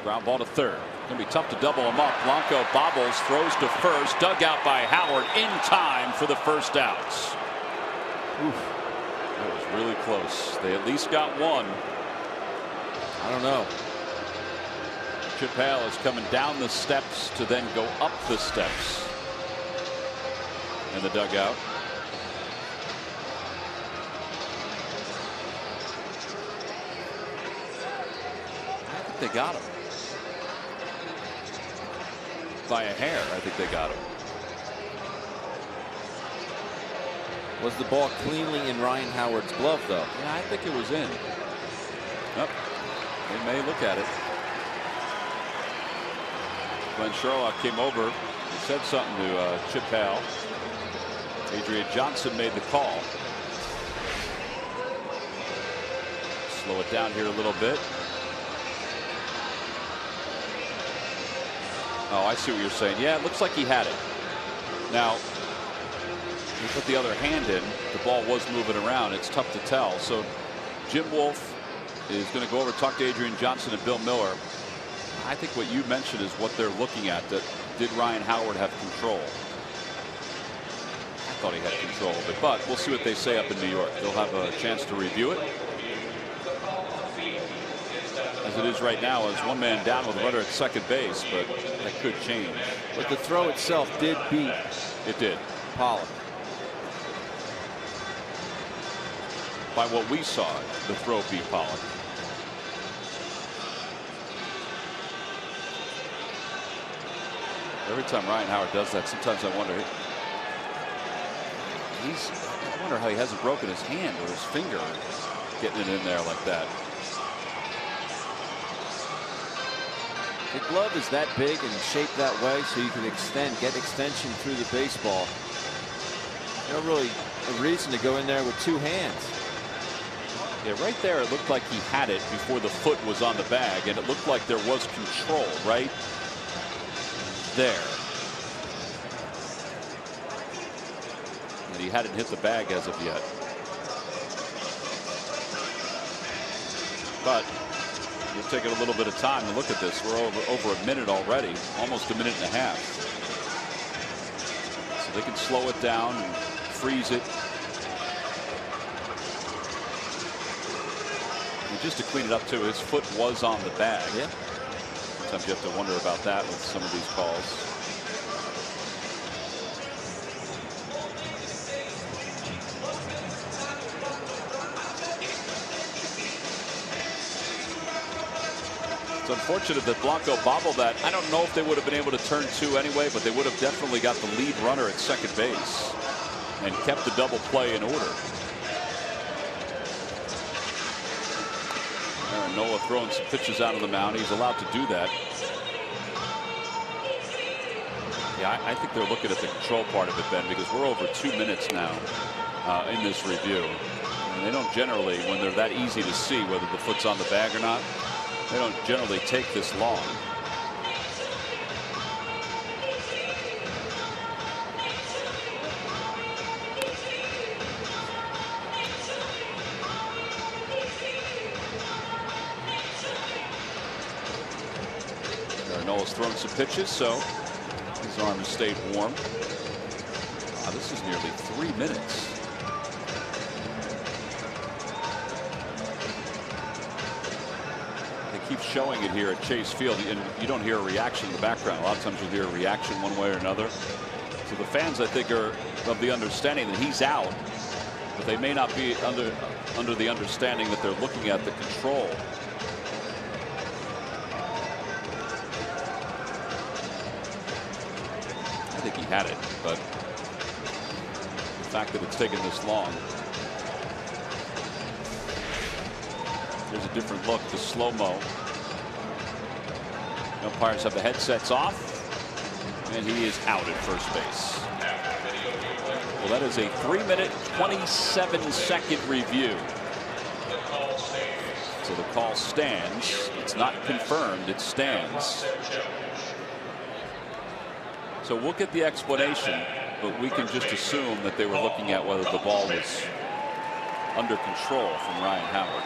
Ground ball to third. Going to be tough to double him up. Blanco bobbles, throws to first. Dug out by Howard in time for the first outs. Oof. That was really close. They at least got one. I don't know. Chip Hale is coming down the steps to then go up the steps in the dugout. I think they got him. By a hair, I think they got him. Was the ball cleanly in Ryan Howard's glove, though? Yeah, I think it was in. Yep. They may look at it. Glenn Sherlock came over and said something to Chip Hale. Adrian Johnson made the call. Slow it down here a little bit. Oh, I see what you're saying. Yeah, it looks like he had it. Now, he put the other hand in. The ball was moving around. It's tough to tell. So Jim Wolf is going to go over and talk to Adrian Johnson and Bill Miller. I think what you mentioned is what they're looking at. That did Ryan Howard have control? I thought he had control of it, but we'll see what they say up in New York. They'll have a chance to review it. As it is right now, as one man down with a runner at second base, but that could change. But the throw itself did beat. It did. Pollock. By what we saw, the throw beat Pollock. Every time Ryan Howard does that, sometimes I wonder. I wonder how he hasn't broken his hand or his finger getting it in there like that. The glove is that big and shaped that way so you can get extension through the baseball. No really a reason to go in there with two hands. Yeah, right there it looked like he had it before the foot was on the bag, and it looked like there was control right there. And he hadn't hit the bag as of yet. But we'll take it a little bit of time to look at this. We're over a minute already, almost a minute and a half. So they can slow it down and freeze it. And just to clean it up too, his foot was on the bag. Yeah. Sometimes you have to wonder about that with some of these calls. It's unfortunate that Blanco bobbled that. I don't know if they would have been able to turn two anyway, but they would have definitely got the lead runner at second base and kept the double play in order. Aaron Nola throwing some pitches out of the mound. He's allowed to do that. Yeah, I think they're looking at the control part of it, Ben, because we're over 2 minutes now in this review. And they don't generally, when they're that easy to see whether the foot's on the bag or not, they don't generally take this long. Nola's thrown some pitches, so his arm has stayed warm. Wow, this is nearly 3 minutes. Keep showing it here at Chase Field, and you don't hear a reaction in the background. A lot of times you hear a reaction one way or another. So the fans, I think, are of the understanding that he's out, but they may not be under the understanding that they're looking at the control. I think he had it, but the fact that it's taken this long. There's a different look, the slow-mo. Umpires have the headsets off, and he is out at first base. Well, that is a 3-minute, 27-second review. So the call stands. It's not confirmed, it stands. So we'll get the explanation, but we can just assume that they were looking at whether the ball was under control from Ryan Howard.